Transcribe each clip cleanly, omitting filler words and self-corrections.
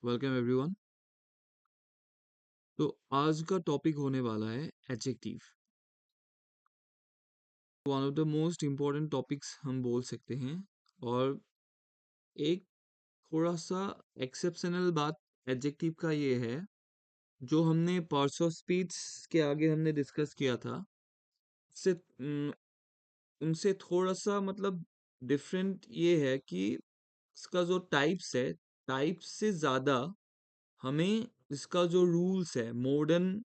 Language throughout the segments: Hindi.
Welcome everyone. तो आज का टॉपिक होने वाला है adjective. One of the most important topics हम बोल सकते हैं। और एक थोड़ा सा एक्सेप्शनल बात एडजेक्टिव का ये है, जो हमने पार्ट्स ऑफ स्पीच के आगे हमने डिस्कस किया था, उससे उनसे थोड़ा सा मतलब डिफरेंट ये है कि इसका जो टाइप्स है, टाइप्स से ज़्यादा हमें इसका जो रूल्स है मॉडर्न,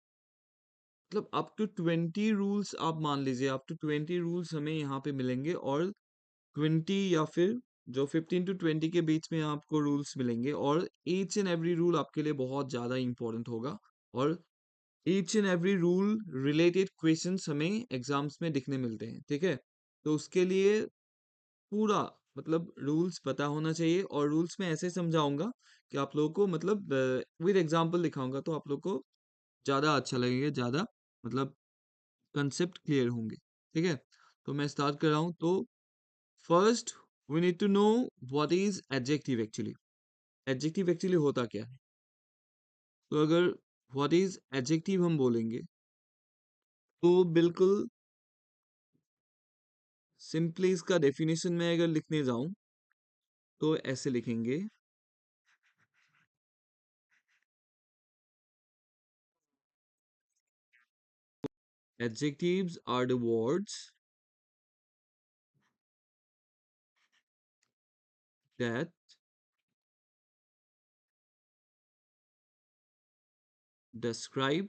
मतलब अप टू 20 रूल्स आप मान लीजिए, अप टू 20 रूल्स हमें यहाँ पे मिलेंगे। और 20 या फिर जो 15 टू 20 के बीच में आपको रूल्स मिलेंगे, और ईच एंड एवरी रूल आपके लिए बहुत ज़्यादा इंपॉर्टेंट होगा। और each and every rule related questions हमें एग्जाम्स में दिखने मिलते हैं, ठीक है। तो उसके लिए पूरा मतलब रूल्स पता होना चाहिए, और रूल्स में ऐसे समझाऊंगा कि आप लोगों को मतलब विद एग्जाम्पल दिखाऊंगा, तो आप लोग को ज़्यादा अच्छा लगेगा, ज़्यादा मतलब कंसेप्ट क्लियर होंगे, ठीक है। तो मैं स्टार्ट कर रहा हूँ। तो first we need to know what is adjective actually. Adjective actually होता क्या है? तो अगर व्हाट इज एडजेक्टिव हम बोलेंगे, तो बिल्कुल सिंपली इसका डेफिनेशन में अगर लिखने जाऊं तो ऐसे लिखेंगे। Adjectives are the words that describe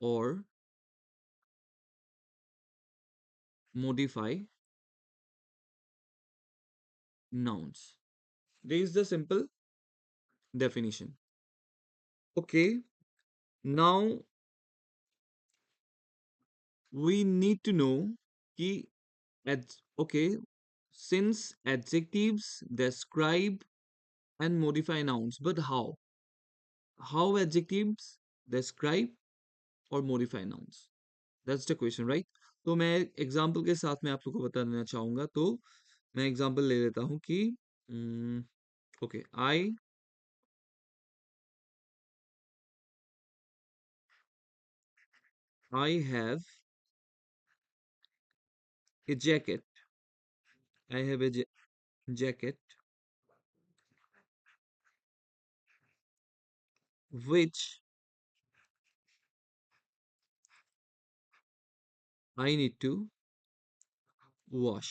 or modify nouns. This is the simple definition. Okay, now we need to know कि okay, since adjectives describe and modify nouns, but how adjectives describe or modify nouns? That's the question, right? तो मैं एग्जाम्पल के साथ में आप लोग को बता देना चाहूंगा। तो मैं एग्जाम्पल ले लेता हूँ कि okay, I have a jacket. I have a jacket which I need to wash।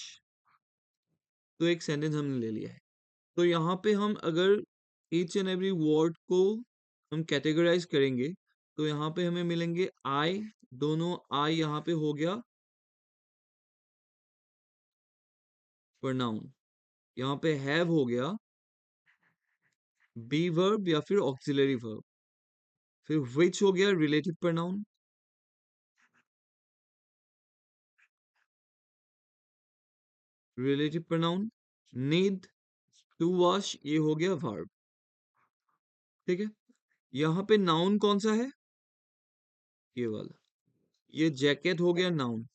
तो एक सेंटेंस हमने ले लिया है। तो यहाँ पे हम अगर ईच एंड एवरी वर्ड को हम कैटेगराइज करेंगे, तो यहाँ पे हमें मिलेंगे आई। दोनों आई यहाँ पे हो गया प्रोनाउन, यहाँ पे हैव हो गया बी वर्ब या फिर ऑक्सिलरी वर्ब, फिर विच हो गया relative pronoun, relative pronoun, need to wash ये हो गया वर्ब, ठीक है। यहाँ पे नाउन कौन सा है? ये वाला, ये जैकेट हो गया नाउन,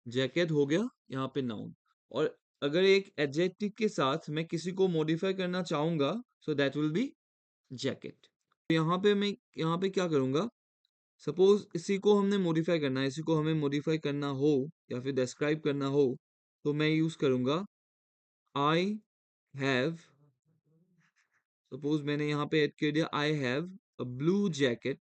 जैकेट हो गया यहाँ पे नाउन। और अगर एक एडजेक्टिव के साथ मैं किसी को मॉडिफाई करना चाहूंगा, so that will be jacket. तो यहाँ पे मैं यहाँ पे क्या करूंगा? सपोज इसी को हमने मॉडिफाई करना है, इसी को हमें मॉडिफाई करना हो या फिर डिस्क्राइब करना हो, तो मैं यूज करूंगा आई हैव। सपोज मैंने यहाँ पे ऐड कर दिया I have a blue jacket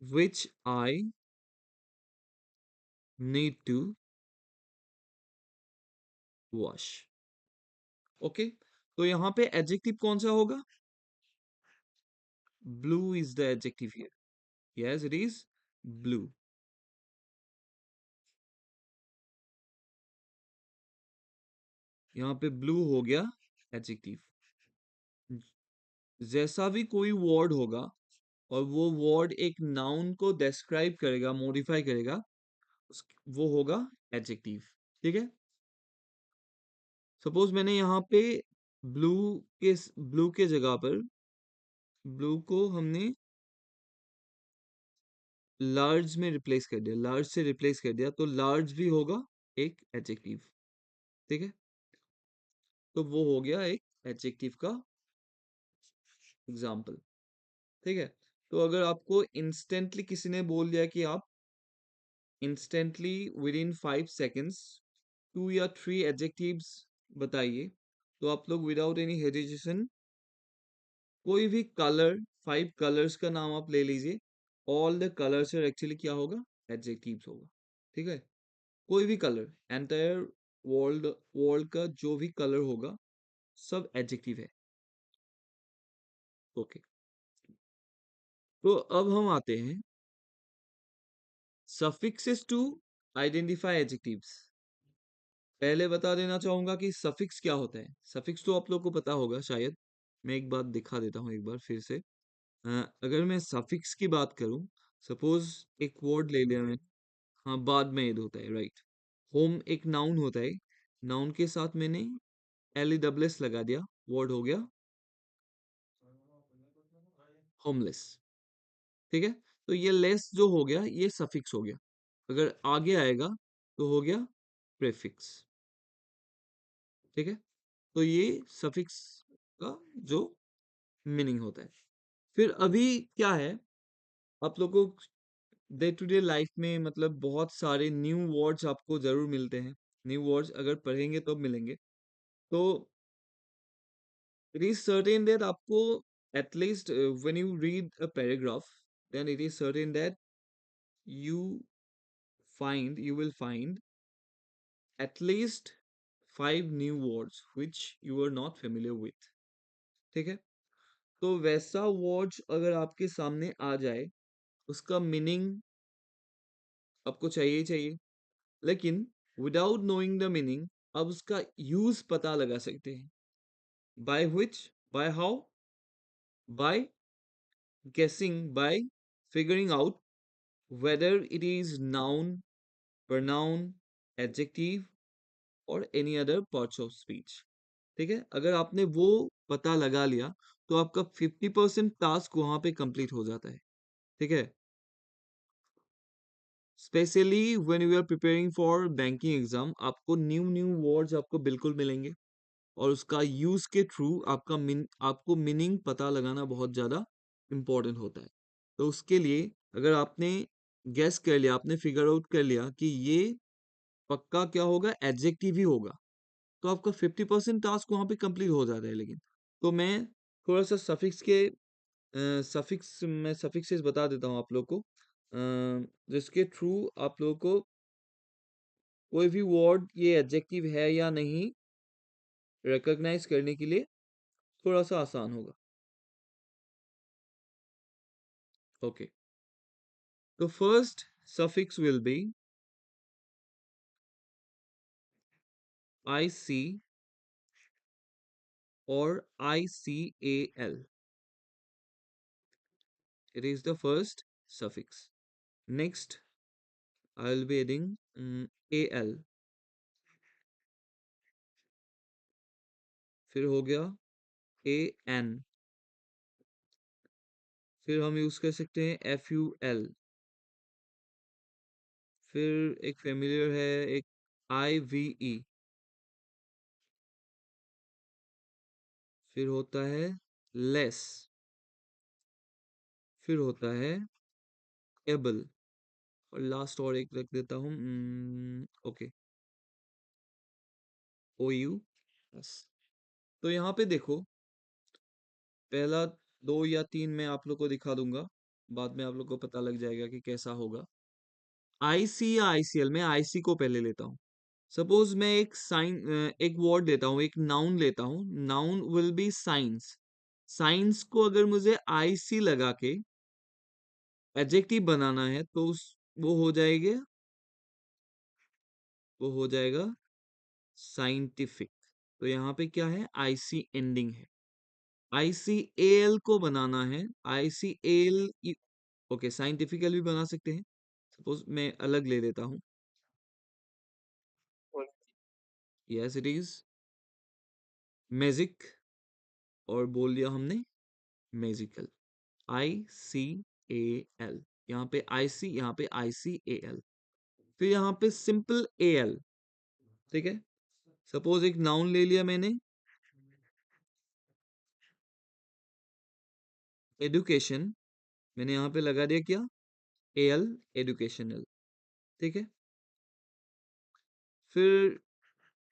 which I need to wash. Okay, तो यहाँ पे एडजेक्टिव कौन सा होगा? Blue is the adjective here. Yes, it is blue. यहाँ पे blue हो गया adjective। जैसा भी कोई word होगा और वो word एक noun को describe करेगा, modify करेगा, वो होगा adjective, ठीक है। सपोज मैंने यहाँ पे blue के blue के जगह पर blue को हमने लार्ज में रिप्लेस कर दिया, लार्ज से रिप्लेस कर दिया, तो लार्ज भी होगा एक एडजेक्टिव। ठीक है, तो वो हो गया एक एडजेक्टिव का एग्जाम्पल। ठीक है, तो अगर आपको इंस्टेंटली किसी ने बोल दिया कि आप इंस्टेंटली विद इन 5 सेकेंड्स 2 या 3 एडजेक्टिव्स बताइए, तो आप लोग विदाउट एनी हेजिटेशन कोई भी कलर, 5 कलर्स का नाम आप ले लीजिए। All the colours are actually क्या होगा, एडजेक्टिव्स होगा। ठीक है, कोई भी कलर, एंटायर वर्ल्ड वर्ल्ड का जो भी कलर होगा सब एडजेक्टिव है। ओके, तो अब हम आते हैं सफिक्सेस टू आइडेंटिफाई एडजेक्टिव्स। पहले बता देना चाहूंगा कि सफिक्स क्या होता है। सफिक्स तो आप लोग को पता होगा शायद, मैं एक बात दिखा देता हूँ एक बार फिर से। अगर मैं सफिक्स की बात करूं, सपोज एक वर्ड ले लिया मैं, हाँ बाद में ऐड होता है, राइट। होम एक नाउन होता है, नाउन के साथ मैंने एल ई डब्ल्यू एस लगा दिया, वर्ड हो गया होमलेस। ठीक है, तो ये लेस जो हो गया ये सफिक्स हो गया। अगर आगे आएगा तो हो गया प्रेफिक्स। ठीक है, तो ये सफिक्स का जो मीनिंग होता है। फिर अभी क्या है, आप लोगों को डे टू डे लाइफ में मतलब बहुत सारे न्यू वर्ड्स आपको जरूर मिलते हैं। न्यू वर्ड्स अगर पढ़ेंगे तो मिलेंगे। तो इट इज सर्टेन दैट आपको at least when you read a paragraph, then it is certain that you you will find at least 5 new words which you are not familiar with। ठीक है, तो वैसा वर्ड्स अगर आपके सामने आ जाए, उसका मीनिंग आपको चाहिए ही चाहिए, लेकिन विदाउट नोइंग द मीनिंग आप उसका यूज पता लगा सकते हैं। By which, by how, by guessing, by figuring out whether it is noun, pronoun, adjective और any other parts of speech। ठीक है, अगर आपने वो पता लगा लिया तो आपका 50% टास्क वहां पे कंप्लीट हो जाता है। ठीक है, specially when you are preparing for banking exam, आपको न्यू न्यू वर्ड्स आपको बिल्कुल मिलेंगे, और उसका यूज के थ्रू आपको मीनिंग पता लगाना बहुत ज्यादा इम्पोर्टेंट होता है। तो उसके लिए अगर आपने गेस कर लिया, आपने फिगर आउट कर लिया कि ये पक्का क्या होगा, एडजेक्टिव ही होगा, तो आपका 50% टास्क वहां पे कंप्लीट हो जाता है। लेकिन तो मैं थोड़ा सा सफिक्सेस बता देता हूँ आप लोग को, जिसके थ्रू आप लोगों को कोई भी वर्ड ये एडजेक्टिव है या नहीं रिकॉग्नाइज करने के लिए थोड़ा सा आसान होगा। ओके, तो first suffix will be I C और ICAL। it is the first suffix। next I will be adding AL, फिर हो गया AN, फिर हम यूज कर सकते हैं FUL, फिर एक फेमिलियर है एक IVE, फिर होता है लेस, फिर होता है एबल, और लास्ट और एक रख देता हूँ, ओके, OU। बस, तो यहाँ पे देखो, पहला 2 या 3 मैं आप लोग को दिखा दूंगा, बाद में आप लोग को पता लग जाएगा कि कैसा होगा। IC या ICL में IC को पहले लेता हूँ। सपोज मैं एक वर्ड लेता हूँ, एक नाउन लेता हूँ, noun will be science. Science को अगर मुझे IC लगा के एडजेक्टिव बनाना है तो वो हो जाएगा, वो हो जाएगा साइंटिफिक। तो यहाँ पे क्या है, IC एंडिंग है। ICAL को बनाना है, ICAL, ओके साइंटिफिकल भी बना सकते हैं। सपोज मैं अलग ले लेता हूँ, यस इट इज मैजिक, और बोल दिया हमने मैजिकल, ICAL, यहाँ पे IC, यहाँ पे ICAL, फिर यहाँ पे सिंपल AL। ठीक है, सपोज एक नाउन ले लिया मैंने, एडुकेशन, मैंने यहाँ पे लगा दिया क्या, AL, एडुकेशनल। ठीक है, फिर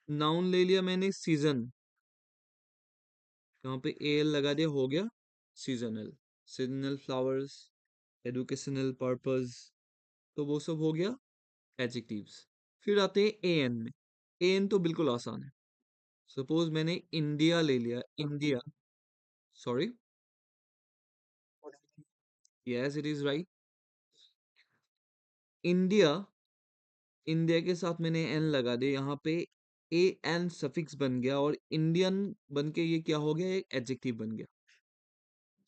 नाउन ले लिया मैंने सीजन, यहाँ पे AL लगा दिया, हो गया seasonal. Seasonal flowers, educational purpose, तो वो सब हो गया एडजेक्टिव्स। फिर आते हैं AN में। AN तो बिल्कुल आसान है। सपोज मैंने इंडिया ले लिया, India, sorry, yes it is right, India, India के साथ मैंने एन लगा दिया, यहाँ पे AN सफिक्स बन गया और इंडियन बन के ये क्या हो गया, एक एडजेक्टिव बन गया।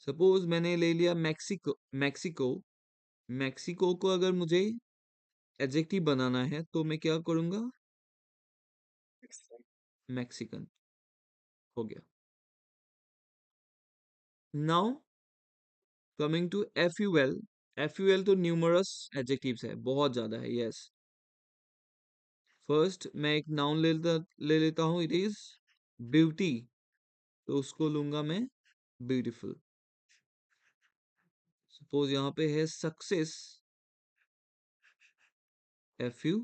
सपोज मैंने ले लिया मैक्सिको, मैक्सिको, मैक्सिको को अगर मुझे एडजेक्टिव बनाना है तो मैं क्या करूंगा, मैक्सिकन, हो गया। Now coming to FUL। FUL तो न्यूमरस एडजेक्टिव्स है, बहुत ज्यादा है, यस। फर्स्ट मैं एक नाउन ले लेता हूँ, इट इज ब्यूटी, तो उसको लूंगा मैं ब्यूटीफुल। सपोज यहाँ पे है सक्सेस, FUL,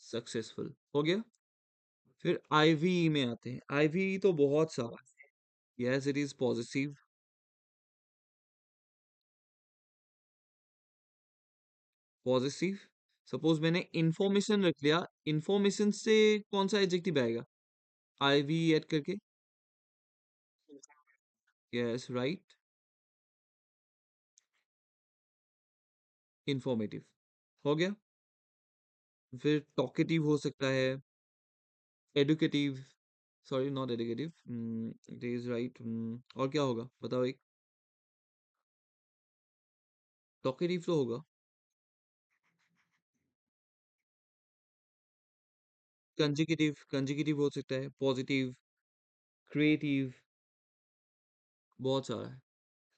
सक्सेसफुल, हो गया। फिर IVE में आते हैं, IVE तो बहुत सारा, yes it is positive, positive. Suppose मैंने इंफॉर्मेशन रख लिया, इंफॉर्मेशन से कौन सा एडजेक्टिव आएगा, IVE ऐड करके, यस राइट, इंफॉर्मेटिव, हो गया। फिर टॉकेटिव हो सकता है, educative, sorry not educative, it is right, और क्या होगा बताओ एक, टॉकेटिव तो होगा, कंजिकेटिव, कंजिकेटिव हो सकता है, पॉजिटिव, क्रिएटिव, बहुत सारा है।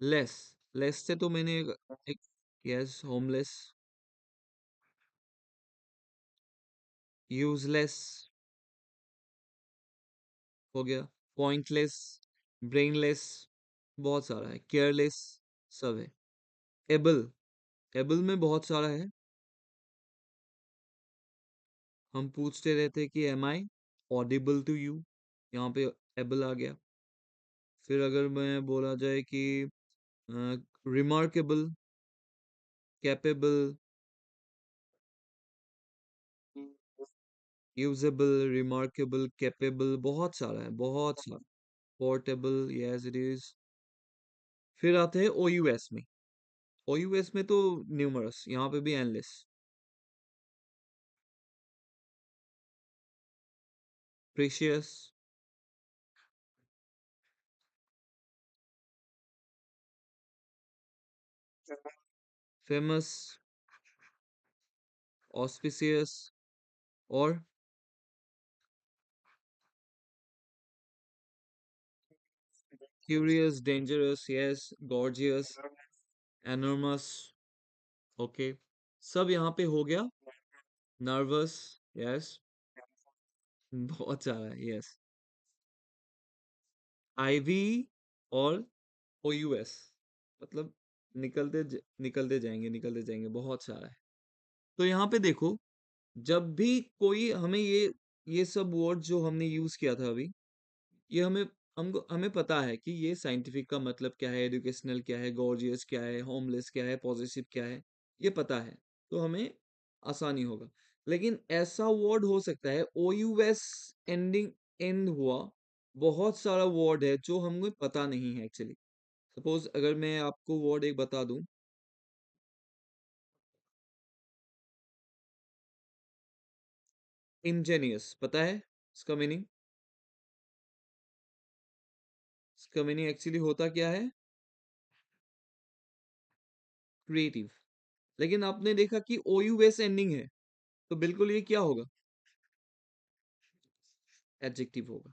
लेस, लेस से तो मैंने एक, यस होमलेस, यूजलेस, हो गया, पॉइंटलेस, ब्रेनलेस, बहुत सारा है, केयरलेस, सब है। एबल, एबल में बहुत सारा है, हम पूछते रहते हैं कि am I audible to you, यहाँ पे एबल आ गया। फिर अगर मैं बोला जाए कि remarkable, capable, usable, remarkable, capable, बहुत सारा है, बहुत सारा, पोर्टेबल, यस इट इज। फिर आते हैं OUS में, OUS में तो न्यूमरस, यहाँ पे भी एनलेस, प्रीशियस, फेमस, ऑस्पिशियस, और curious, dangerous, yes, gorgeous, enormous, okay, सब यहाँ पे हो गया। नर्वस, यस, बहुत सारा है, यस। IV और OUS, मतलब निकलते जाएंगे, बहुत सारा है। तो यहाँ पे देखो, जब भी कोई हमें ये सब वर्ड जो हमने यूज किया था अभी, ये हमें पता है कि ये साइंटिफिक का मतलब क्या है, एजुकेशनल क्या है, गॉर्जियस क्या है, होमलेस क्या है, पॉजिटिव क्या है, ये पता है, तो हमें आसानी होगा। लेकिन ऐसा वर्ड हो सकता है OUS एंडिंग, एंड हुआ, बहुत सारा वर्ड है जो हमें पता नहीं है एक्चुअली। सपोज अगर मैं आपको वर्ड एक बता दूं, इंजेनियस, पता है इसका मीनिंग, इसका मीनिंग एक्चुअली होता क्या है, क्रिएटिव। लेकिन आपने देखा कि OUS एंडिंग है, तो बिल्कुल ये क्या होगा, एडजेक्टिव होगा।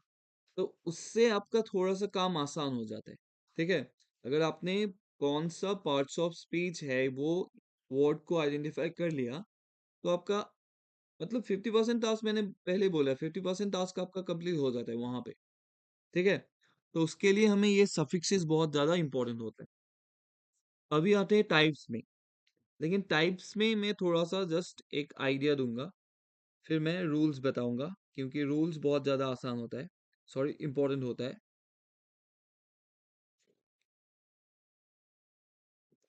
तो उससे आपका थोड़ा सा काम आसान हो जाता है। ठीक है, अगर आपने कौन सा पार्ट्स ऑफ स्पीच है वो वर्ड को आइडेंटिफाई कर लिया, तो आपका मतलब 50% टास्क, मैंने पहले बोला 50% टास्क आपका कंप्लीट हो जाता है वहां पे। ठीक है, तो उसके लिए हमें ये सफिक्सेस बहुत ज्यादा इंपॉर्टेंट होता है। अभी आते हैं टाइप्स में। लेकिन टाइप्स में मैं थोड़ा सा जस्ट एक आइडिया दूंगा, फिर मैं रूल्स बताऊंगा, क्योंकि रूल्स बहुत ज्यादा आसान होता है, सॉरी इंपॉर्टेंट होता है।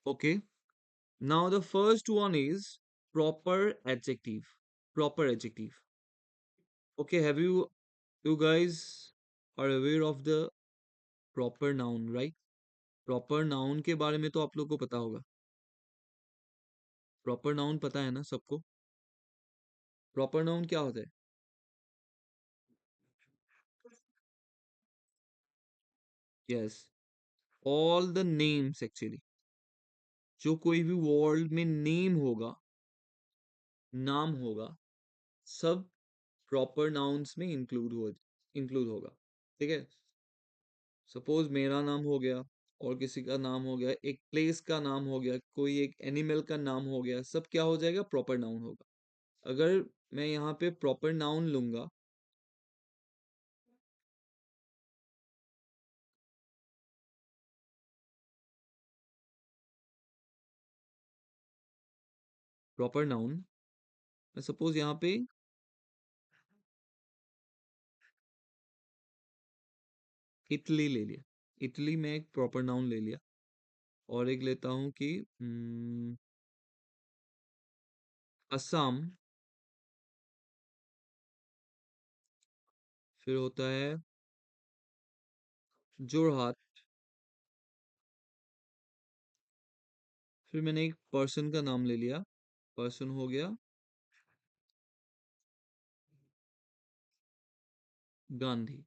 Okay, now the first one is proper adjective. Proper adjective. Okay, have you guys are aware of the proper noun, right? Proper noun के बारे में तो आप लोग को पता होगा। प्रॉपर नाउन पता है ना सबको? प्रॉपर नाउन क्या होता है? Yes, all the names actually, जो कोई भी वर्ल्ड में नेम होगा, नाम होगा, सब प्रॉपर नाउन्स में इंक्लूड होगा। ठीक है, सपोज मेरा नाम हो गया, और किसी का नाम हो गया, एक प्लेस का नाम हो गया, कोई एक एनिमल का नाम हो गया, सब क्या हो जाएगा? प्रॉपर नाउन होगा। अगर मैं यहाँ पे प्रॉपर नाउन लूंगा, प्रॉपर नाउन, मैं सपोज यहाँ पे इटली ले लिया। इटली में एक प्रॉपर नाउन ले लिया, और एक लेता हूँ कि असम, फिर होता है जोरहाट, फिर मैंने एक पर्सन का नाम ले लिया, पर्सन हो गया गांधी।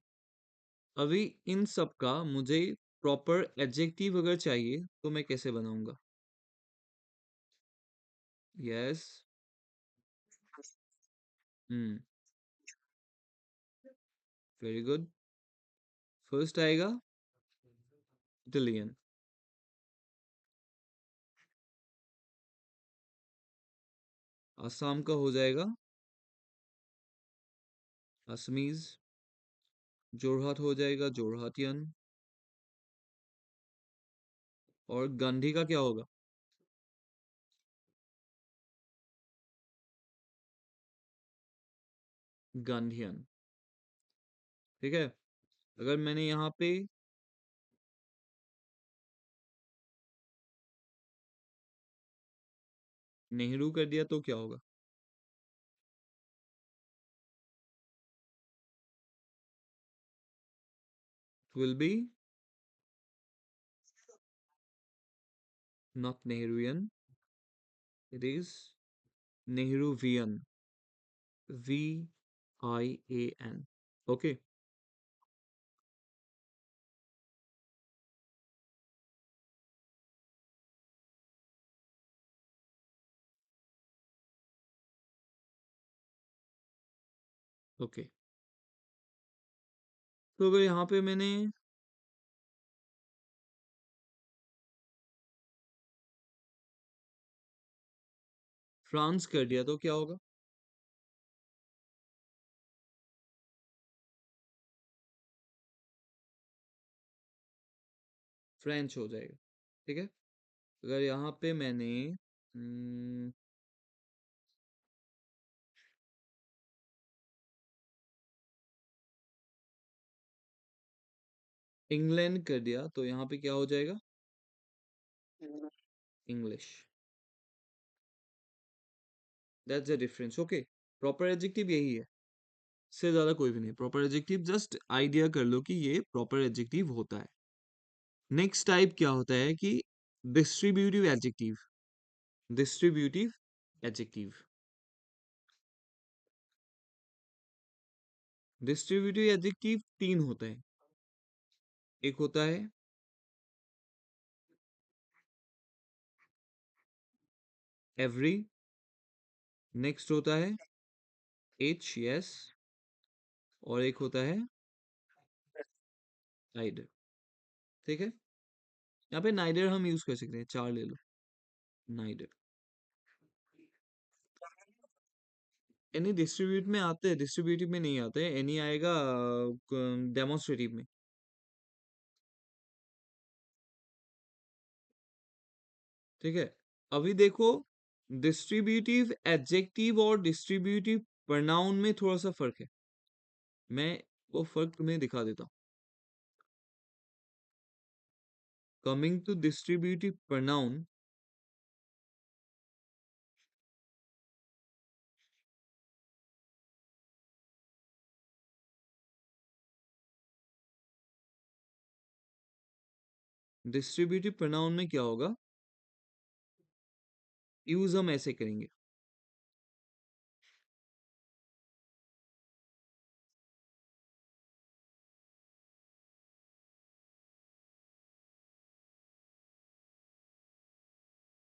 अभी इन सब का मुझे प्रॉपर एडजेक्टिव अगर चाहिए तो मैं कैसे बनाऊंगा? यस। हम्म, वेरी गुड। फर्स्ट आएगा इटालियन। आसाम का हो जाएगा असमीज। जोरहाट हो जाएगा जोरहाटियन। और गांधी का क्या होगा? गांधीयन। ठीक है, अगर मैंने यहाँ पे नेहरू कर दिया तो क्या होगा? Will be not Nehruyan, it is Nehruvian. VIAN। Okay. Okay, तो अगर यहाँ पे मैंने फ्रांस कर दिया तो क्या होगा? फ्रेंच हो जाएगा। ठीक है, अगर यहाँ पे मैंने इंग्लैंड कर दिया तो यहाँ पे क्या हो जाएगा? English. That's the difference. Okay, proper adjective यही है, इससे ज्यादा कोई भी नहीं। प्रॉपर एडजेक्टिव जस्ट आइडिया कर लो कि ये प्रॉपर एडजेक्टिव होता है। नेक्स्ट टाइप क्या होता है कि distributive adjective. Distributive adjective. Distributive adjective तीन होते हैं। एक होता है एवरी, नेक्स्ट होता है एच, यस, और एक होता है आइडर। ठीक है, यहाँ पे नाइडर हम यूज कर सकते हैं, चार ले लो, नाइडर। एनी डिस्ट्रीब्यूट में आते हैं, डिस्ट्रीब्यूटिव में नहीं आते, एनी आएगा डेमोन्स्ट्रेटिव में। ठीक है, अभी देखो, डिस्ट्रीब्यूटिव एडजेक्टिव और डिस्ट्रीब्यूटिव प्रोनाउन में थोड़ा सा फर्क है। मैं वो फर्क तुम्हें दिखा देता हूँ। Coming to distributive pronoun, distributive pronoun में क्या होगा, यूज हम ऐसे करेंगे,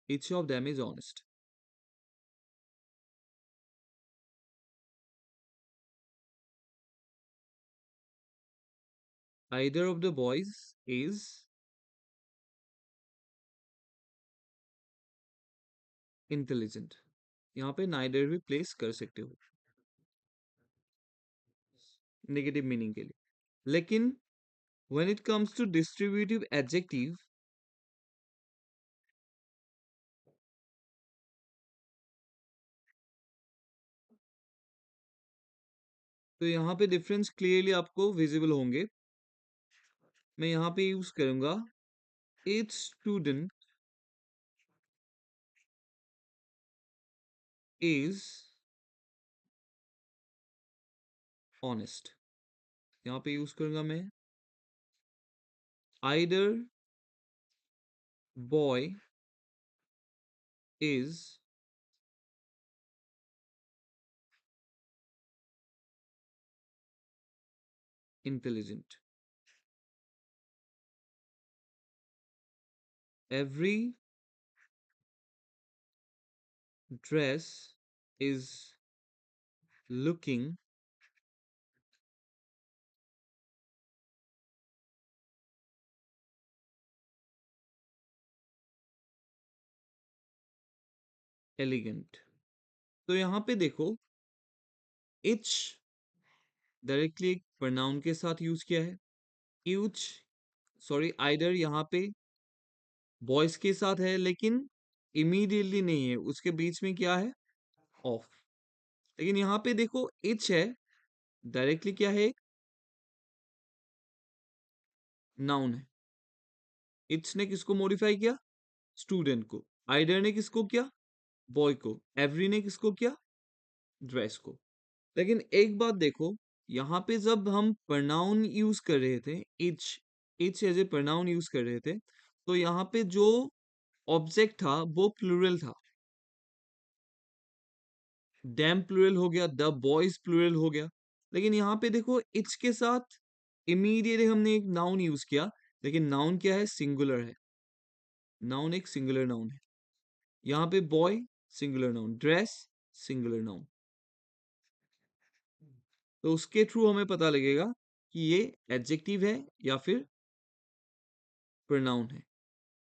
each of them is honest. Either of the boys is intelligent. यहाँ पे neither भी प्लेस कर सकते हो नेगेटिव मीनिंग के लिए। लेकिन when it comes to distributive adjective, तो यहाँ पे डिफरेंस क्लियरली आपको विजिबल होंगे। मैं यहाँ पे यूज करूंगा, each student is honest। यहाँ पे यूज करूंगा मैं, either boy is intelligent। Every dress is looking elegant। तो यहाँ पे देखो, each डायरेक्टली एक प्रोनाउन के साथ यूज किया है, each सॉरी आइडर यहाँ पे बॉयज के साथ है, लेकिन इमीडिएटली नहीं है, उसके बीच में क्या है, ऑफ। लेकिन यहाँ पे देखो इच है, डायरेक्टली क्या है, नाउन है। इच ने किसको मॉडिफाई किया, स्टूडेंट को। आइडर ने किसको किया, बॉय को। एवरी ने किसको किया, ड्रेस को। लेकिन एक बात देखो, यहाँ पे जब हम प्रोनाउन यूज कर रहे थे, each as a pronoun use कर रहे थे, तो यहाँ पे जो ऑब्जेक्ट था वो प्लूरल था। डैम प्लूरल हो गया, द बॉयज प्लूरल हो गया। लेकिन यहाँ पे देखो, इट्स के साथ इमीडिएटली हमने एक नाउन यूज किया, लेकिन नाउन क्या है, सिंगुलर है। नाउन एक सिंगुलर नाउन है। यहाँ पे boy singular noun, dress singular noun. तो उसके थ्रू हमें पता लगेगा कि ये एडजेक्टिव है या फिर प्रोनाउन है।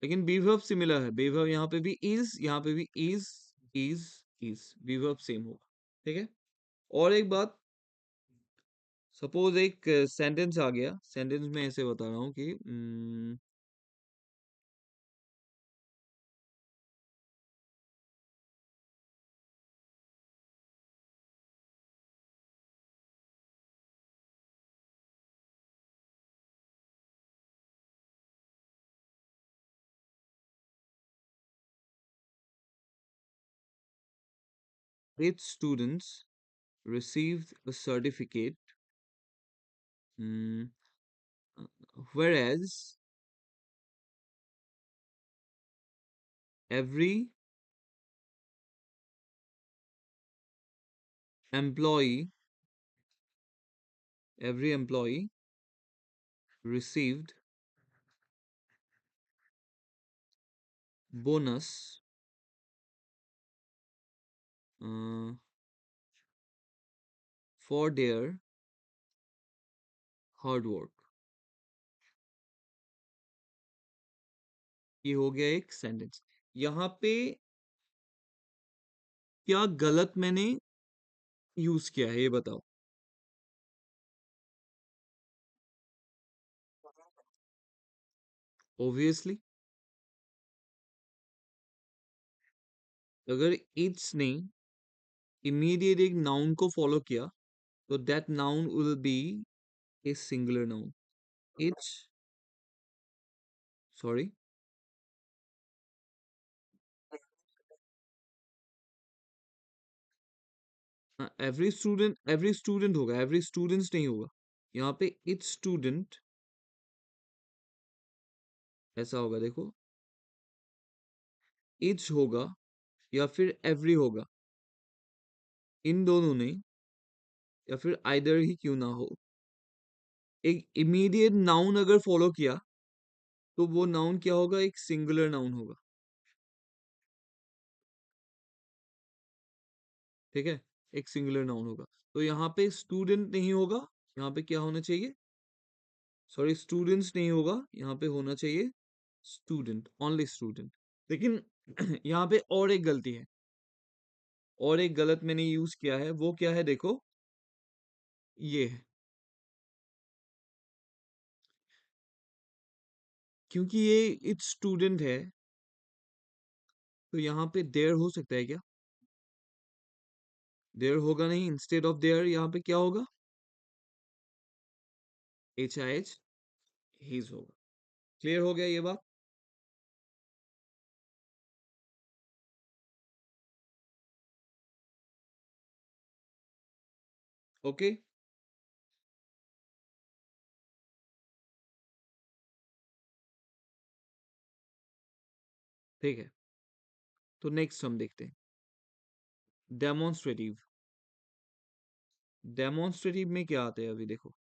लेकिन बीवर्ब सिमिलर है, बीवर्ब यहाँ पे भी इज, यहाँ पे भी इज बीवर्ब सेम होगा। ठीक है, और एक बात, सपोज एक सेंटेंस आ गया, सेंटेंस में ऐसे बता रहा हूँ कि each students received a certificate, mm, whereas every employee every employee received bonus uh, for their hard work। ये हो गया एक सेंटेंस। यहाँ पे क्या गलत मैंने यूज किया है ये बताओ। ऑब्वियसली अगर इट्स ने इमीडिएट एक नाउन को फॉलो किया तो that noun will be a singular noun. It's, sorry, every student होगा, एवरी स्टूडेंट्स नहीं होगा। यहाँ पे इट्स स्टूडेंट ऐसा होगा देखो, इट्स होगा या फिर एवरी होगा, इन दोनों ने, या फिर आइदर ही क्यों ना हो, एक इमीडिएट नाउन अगर फॉलो किया तो वो नाउन क्या होगा, एक सिंगुलर नाउन होगा। ठीक है, एक सिंगुलर नाउन होगा। तो यहाँ पे स्टूडेंट नहीं होगा, यहाँ पे क्या होना चाहिए, सॉरी स्टूडेंट्स नहीं होगा, यहाँ पे होना चाहिए स्टूडेंट, ओनली स्टूडेंट। लेकिन यहाँ पे और एक गलती है, और एक गलत मैंने यूज किया है, वो क्या है देखो, ये है। क्योंकि ये इट्स स्टूडेंट है तो यहाँ पे देयर हो सकता है क्या, देयर होगा नहीं, इंस्टेड ऑफ देयर यहाँ पे क्या होगा, एच आई एच, हीज होगा। क्लियर हो गया ये बात। ओके, ठीक है। तो नेक्स्ट हम देखते हैं डेमोन्स्ट्रेटिव। डेमोन्स्ट्रेटिव में क्या आते हैं अभी देखो,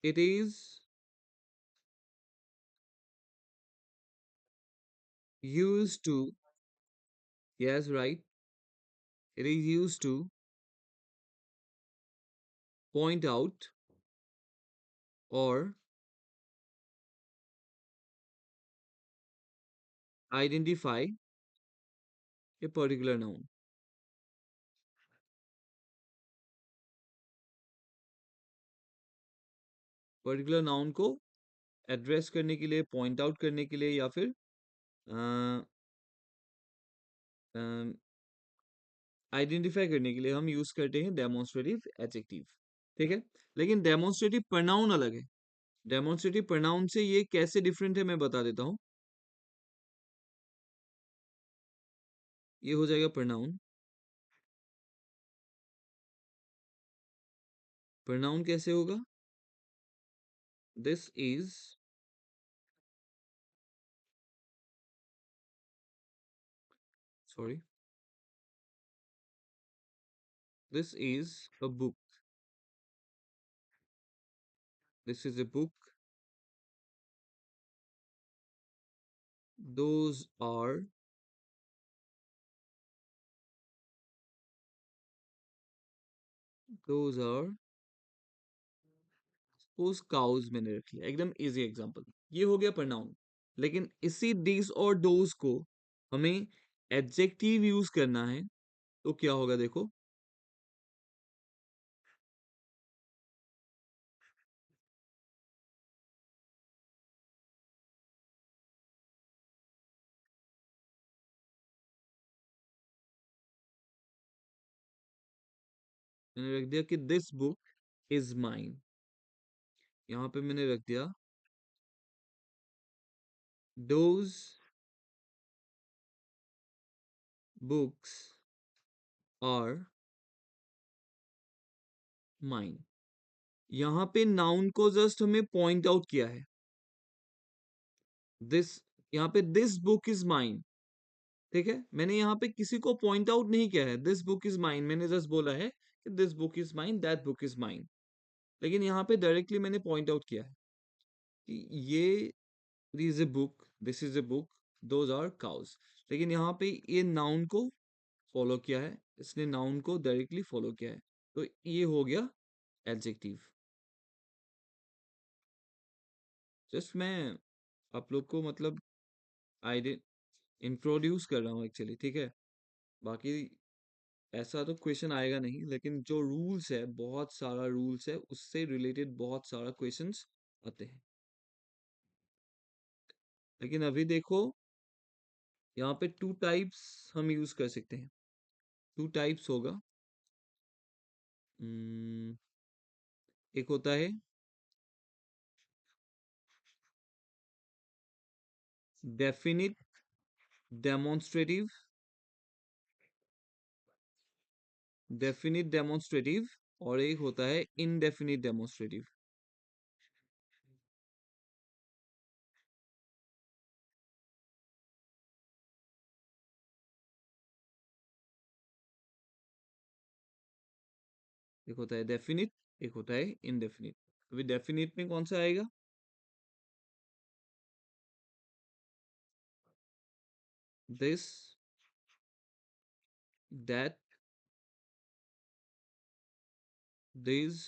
it is used to, yes, right, it is used to point out or identify a particular noun। Particular noun को एड्रेस करने के लिए, पॉइंट आउट करने के लिए, या फिर आइडेंटिफाई करने के लिए हम यूज करते हैं डेमोन्स्ट्रेटिव एडजेक्टिव। ठीक है, लेकिन डेमोन्स्ट्रेटिव प्रनाउन अलग है। डेमोन्स्ट्रेटिव प्रनाउन से ये कैसे डिफरेंट है मैं बता देता हूँ। ये हो जाएगा प्रनाउन। प्रनाउन कैसे होगा, this is, sorry, this is a book, this is a book, those are, those are, suppose cows मैंने रख लिया, एकदम इजी एग्जांपल। ये हो गया प्रनाउन। लेकिन इसी दिस और दोज को हमें एडजेक्टिव यूज करना है तो क्या होगा देखो, मैंने रख दिया कि दिस बुक इज माइन, यहाँ पे मैंने रख दिया दोज बुक्स आर माइन। यहाँ पे नाउन को जस्ट हमें पॉइंट आउट किया है, दिस, यहाँ पे दिस बुक इज माइन। ठीक है, मैंने यहाँ पे किसी को पॉइंट आउट नहीं किया है, दिस बुक इज माइन मैंने जस्ट बोला है कि this book is mine, that book is mine. लेकिन यहाँ पे डायरेक्टली मैंने पॉइंट आउट किया है कि ये is a book, this is a book, those are cows. लेकिन यहाँ पे ये नाउन को फॉलो किया है, इसने नाउन को डायरेक्टली फॉलो किया है, तो ये हो गया एडजेक्टिव। जस्ट मैं आप लोग को मतलब आइडे इंट्रोड्यूस कर रहा हूँ एक्चुअली, ठीक है। बाकी ऐसा तो क्वेश्चन आएगा नहीं, लेकिन जो रूल्स है, बहुत सारा रूल्स है, उससे रिलेटेड बहुत सारा क्वेश्चंस आते हैं। लेकिन अभी देखो, यहाँ पे टू टाइप्स हम यूज कर सकते हैं। टू टाइप्स होगा। Hmm, एक होता है डेफिनिट डेमोन्स्ट्रेटिव, डेफिनिट डेमोन्स्ट्रेटिव, और एक होता है इनडेफिनिट डेमोन्स्ट्रेटिव। एक होता है डेफिनिट, एक होता है इनडेफिनिट। अभी डेफिनिट में कौन सा आएगा? This, that, this,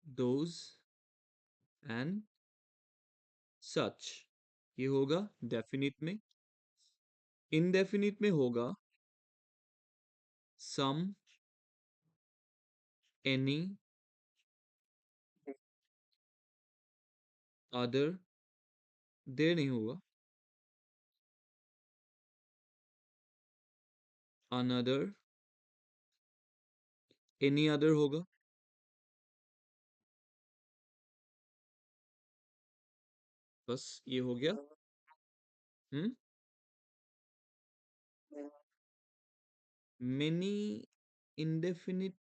those and such, ये होगा डेफिनिट में। इनडेफिनिट में होगा सम, एनी, अदर, देर नहीं होगा, अनदर, एनी अदर होगा। बस ये हो गया। हम्म। मेनी इंडेफिनिट,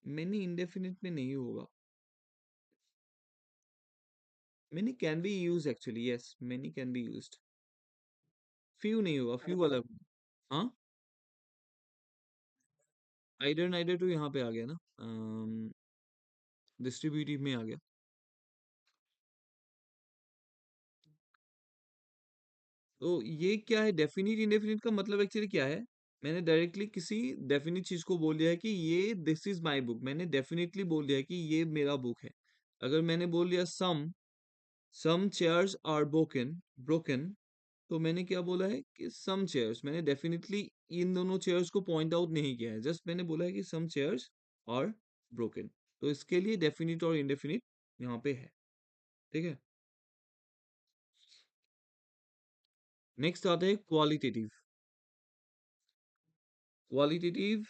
मेनी इंडेफिनिट में नहीं होगा। Many can be use actually, yes, many can be used. Few नहीं होगा, फ्यू अलग। हाँ, आइडर नाइडर तो यहाँ पे आ गया ना, डिस्ट्रीब्यूटिव में आ गया। तो ये क्या है, डेफिनिट इंडेफिनिट का मतलब एक्चुअली क्या है? मैंने डायरेक्टली किसी डेफिनिट चीज को बोल दिया है कि ये दिस इज माय बुक, मैंने डेफिनेटली बोल दिया है कि ये मेरा बुक है। अगर मैंने बोल दिया सम चेयर्स आर ब्रोकन, ब्रोकन, तो मैंने क्या बोला है कि सम चेयर्स, मैंने डेफिनेटली इन दोनों चेयर्स को पॉइंट आउट नहीं किया है, जस्ट मैंने बोला है कि सम चेयर्स आर ब्रोकन। तो इसके लिए डेफिनिट और इंडेफिनिट यहाँ पे है, ठीक है। नेक्स्ट आते हैं क्वालिटेटिव। क्वालिटेटिव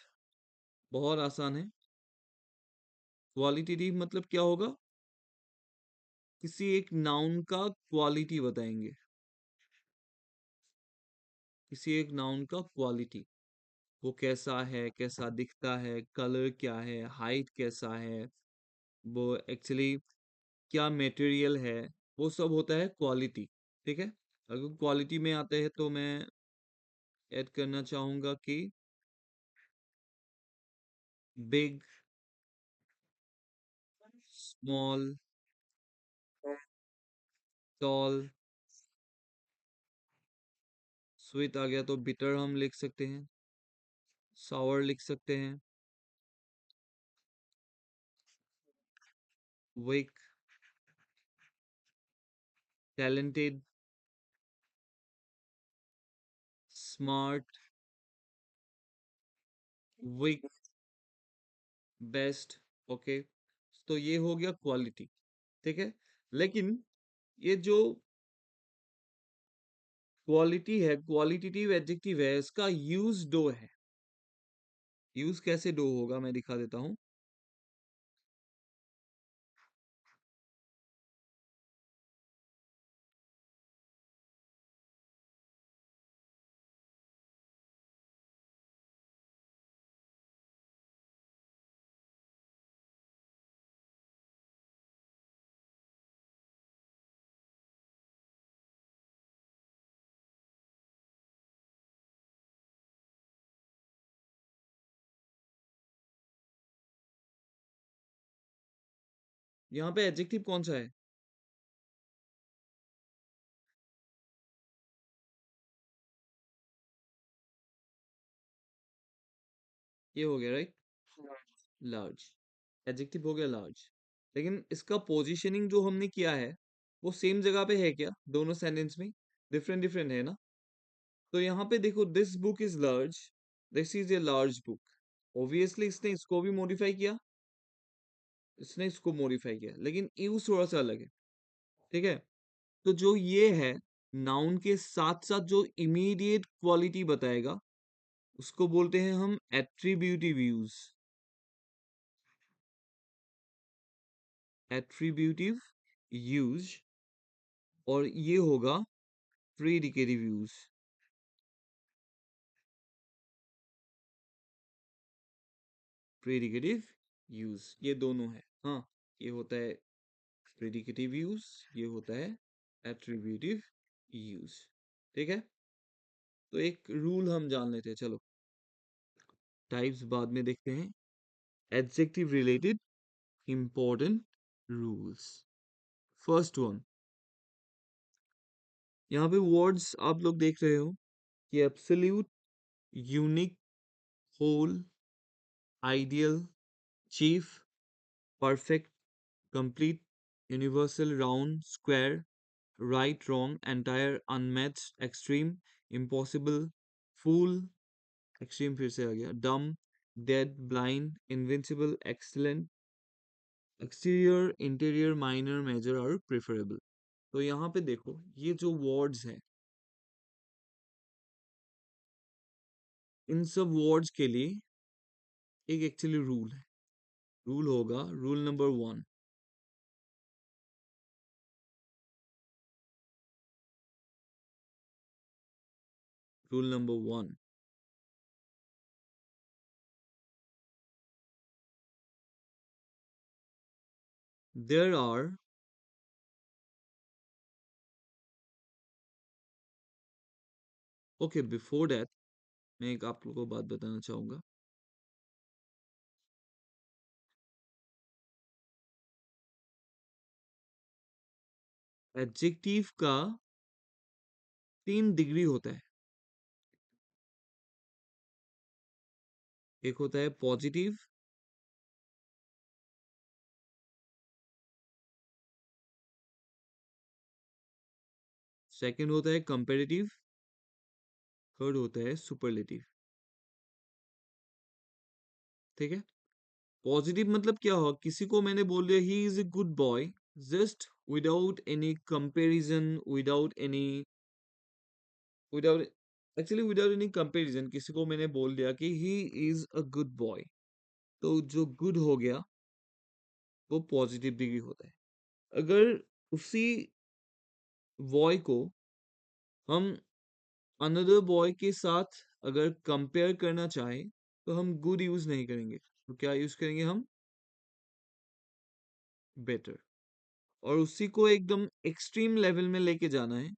बहुत आसान है। क्वालिटेटिव मतलब क्या होगा? किसी एक नाउन का क्वालिटी बताएंगे, किसी एक नाउन का क्वालिटी, वो कैसा है, कैसा दिखता है, कलर क्या है, हाइट कैसा है, वो एक्चुअली क्या मटेरियल है, वो सब होता है क्वालिटी, ठीक है। अगर क्वालिटी में आते हैं तो मैं ऐड करना चाहूंगा कि बिग, स्मॉल, टॉल, स्वीट आ गया तो बिटर हम लिख सकते हैं, सावर लिख सकते हैं, weak, talented, smart, weak, best, okay. तो ये हो गया क्वालिटी, ठीक है। लेकिन ये जो क्वालिटी है, क्वालिटेटिव एडजेक्टिव है, इसका यूज दो है। यूज कैसे दो होगा मैं दिखा देता हूँ। यहाँ पे एडजेक्टिव कौन सा है? ये हो गया राइट, लार्ज। एडजेक्टिव हो गया लार्ज। लेकिन इसका पोजीशनिंग जो हमने किया है वो सेम जगह पे है क्या दोनों सेंटेंस में? डिफरेंट डिफरेंट है ना। तो यहाँ पे देखो, this book is large, this is a large book. Obviously इसने इसको भी मॉडिफाई किया, इसने इसको मॉडिफाई किया, लेकिन यूज थोड़ा सा अलग है। ठीक है। तो जो ये है, नाउन के साथ साथ जो इमीडिएट क्वालिटी बताएगा उसको बोलते हैं हम एट्रीब्यूटिव यूज। Attributive use. और ये होगा प्रीडिकेटिव यूज। प्रीडिकेटिव यूज ये दोनों है। हाँ, ये होता है प्रीडिकेटिव यूज, ये होता है एट्रीब्यूटिव यूज। ठीक है। तो एक रूल हम जान लेते हैं, चलो। टाइप्स बाद में देखते हैं। Adjective related important rules. First one, यहाँ पे वर्ड्स आप लोग देख रहे हो कि absolute, unique, whole, ideal, chief, perfect, complete, universal, round, square, right, wrong, entire, unmatched, extreme, impossible, fool, extreme फिर से आ गया, dumb, dead, blind, invincible, excellent, exterior, interior, minor, major और preferable। तो यहाँ पे देखो, ये जो वर्ड्स हैं, इन सब वर्ड्स के लिए एक एक्चुअली रूल है। रूल होगा rule number 1। Rule number 1, there are, okay before that मैं एक आप लोगों को बात बताना चाहूंगा। एडजेक्टिव का 3 डिग्री होता है। एक होता है पॉजिटिव, सेकंड होता है कंपैरेटिव, थर्ड होता है सुपरलेटिव। ठीक है। पॉजिटिव मतलब क्या हुआ, किसी को मैंने बोल दिया he is a good boy, just without any comparison, without without any comparison किसी को मैंने बोल दिया कि he is a good boy, तो जो गुड हो गया वो पॉजिटिव डिग्री होता है। अगर उसी बॉय को हम अनदर बॉय के साथ अगर कंपेयर करना चाहें तो हम गुड यूज नहीं करेंगे, तो क्या यूज करेंगे हम? बेटर। और उसी को एकदम एक्सट्रीम लेवल में लेके जाना है,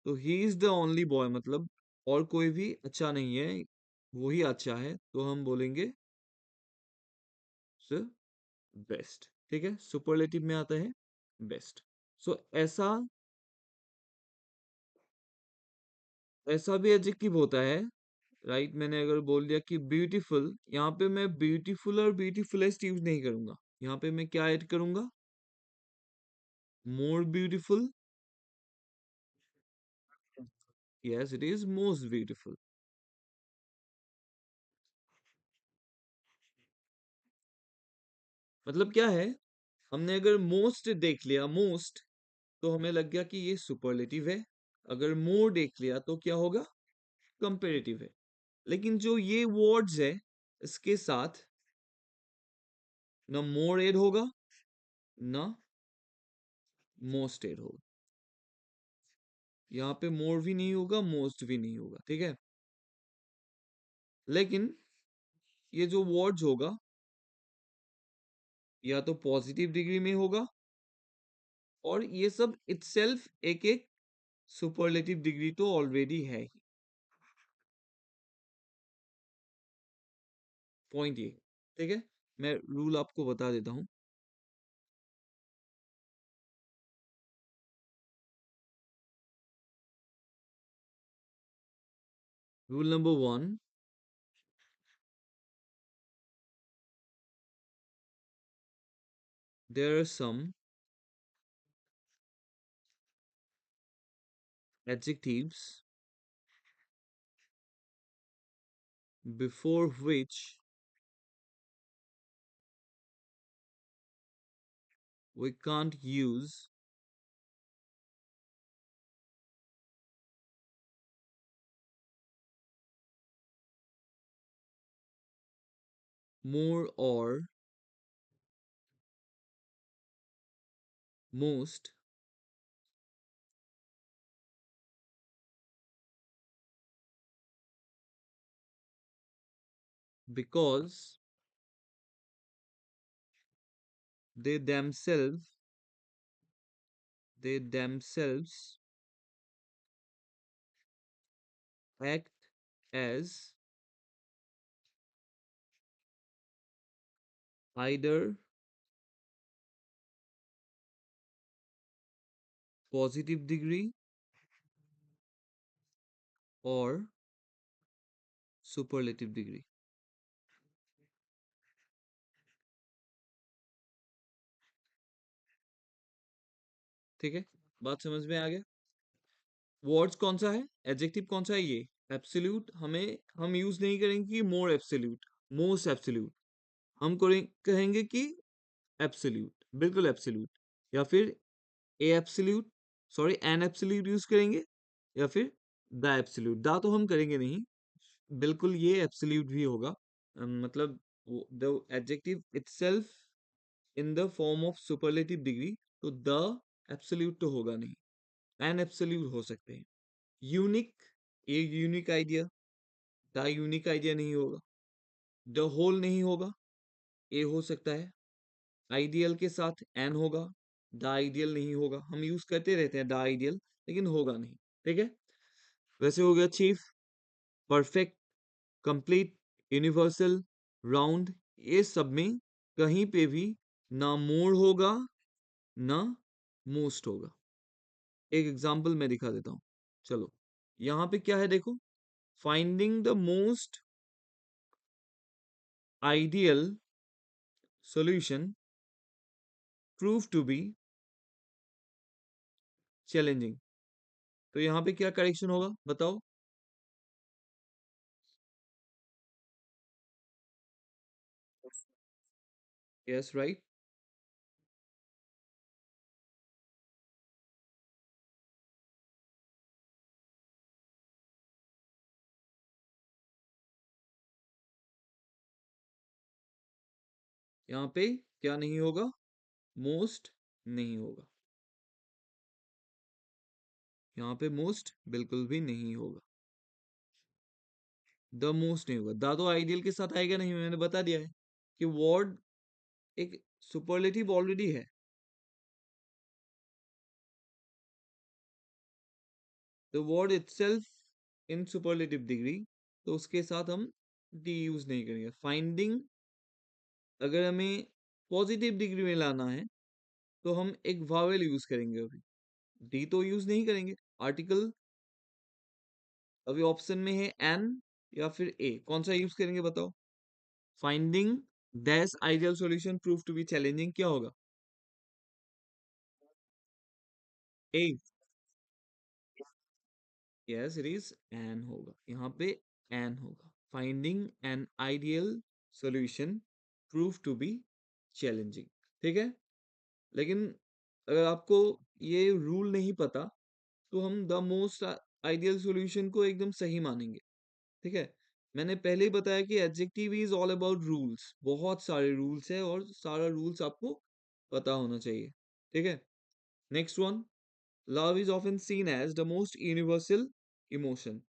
तो he is the only boy, मतलब और कोई भी अच्छा नहीं है, वो ही अच्छा है, तो हम बोलेंगे सर बेस्ट। ठीक है। सुपरलेटिव में आता है बेस्ट। सो ऐसा ऐसा भी एडजेक्टिव होता है, राइट। मैंने अगर बोल दिया कि ब्यूटीफुल, यहाँ पे मैं ब्यूटीफुल और ब्यूटीफुलेस्ट यूज नहीं करूंगा, यहाँ पे मैं क्या ऐड करूंगा? More beautiful. Yes, it is most beautiful. मतलब क्या है, हमने अगर मोस्ट देख लिया, मोस्ट, तो हमें लग गया कि ये सुपरलेटिव है। अगर मोर देख लिया तो क्या होगा? कंपेरेटिव है। लेकिन जो ये वर्ड्स है, इसके साथ ना मोर एड होगा ना मोस्ट एड होगा। यहाँ पे मोर भी नहीं होगा, मोस्ट भी नहीं होगा। ठीक है। लेकिन ये जो वर्ड्स होगा या तो पॉजिटिव डिग्री में होगा, और ये सब इटसेल्फ एक एक सुपरलेटिव डिग्री तो ऑलरेडी है ही। पॉइंट ये। ठीक है। मैं रूल आपको बता देता हूँ। Rule number 1, there are some adjectives before which we can't use more or most because they themselves they themselves act as either positive degree or superlative degree. ठीक है, बात समझ में आ गया? वर्ड्स कौन सा है, एडजेक्टिव कौन सा है? ये एब्सोल्यूट हमें हम यूज नहीं करेंगे कि मोर एब्सोल्यूट, मोस्ट एब्सोल्यूट, हम कहेंगे कि एब्सोल्यूट, बिल्कुल एब्सोल्यूट, या फिर a absolute, sorry an absolute use करेंगे, या फिर द एब्सोल्यूट। द तो हम करेंगे नहीं, बिल्कुल ये एब्सोल्यूट भी होगा। मतलब the adjective itself in the form of superlative degree, तो द एब्सोल्यूट तो होगा नहीं, एन एब्सोल्यूट हो सकते हैं। Unique, a unique idea, the unique idea नहीं होगा। द होल नहीं होगा, ए हो सकता है। आइडियल के साथ एन होगा, द आइडियल नहीं होगा। हम यूज करते रहते हैं द आइडियल, लेकिन होगा नहीं। ठीक है, वैसे हो गया chief, perfect, complete, universal, round. ये सब में कहीं पे भी ना मोर होगा ना मोस्ट होगा। एक एग्जांपल मैं दिखा देता हूं, चलो। यहाँ पे क्या है देखो, finding the most ideal solution prove to be challenging. तो यहाँ पे क्या करेक्शन होगा बताओ? Yes right. यहाँ पे क्या नहीं होगा? मोस्ट नहीं होगा। यहाँ पे मोस्ट बिल्कुल भी नहीं होगा। द मोस्ट नहीं होगा। द तो आइडियल के साथ आएगा नहीं, मैंने बता दिया है कि वर्ड एक सुपरलेटिव ऑलरेडी है। The word itself in superlative degree, तो उसके साथ हम डी यूज नहीं करेंगे। फाइंडिंग, अगर हमें पॉजिटिव डिग्री में लाना है तो हम एक वावेल यूज करेंगे। अभी डी तो यूज नहीं करेंगे। आर्टिकल अभी ऑप्शन में है एन या फिर ए, कौन सा यूज करेंगे बताओ? Finding this ideal solution prove to be challenging, क्या होगा? A, yes it is an होगा। यहाँ पे एन होगा। Finding an ideal solution prove to be challenging. ठीक है, लेकिन अगर आपको ये रूल नहीं पता तो हम द मोस्ट आइडियल सॉल्यूशन को एकदम सही मानेंगे। ठीक है, मैंने पहले ही बताया कि adjective is all about rules, बहुत सारे रूल्स है और सारा रूल्स आपको पता होना चाहिए। ठीक है, next one, love is often seen as the most universal emotion.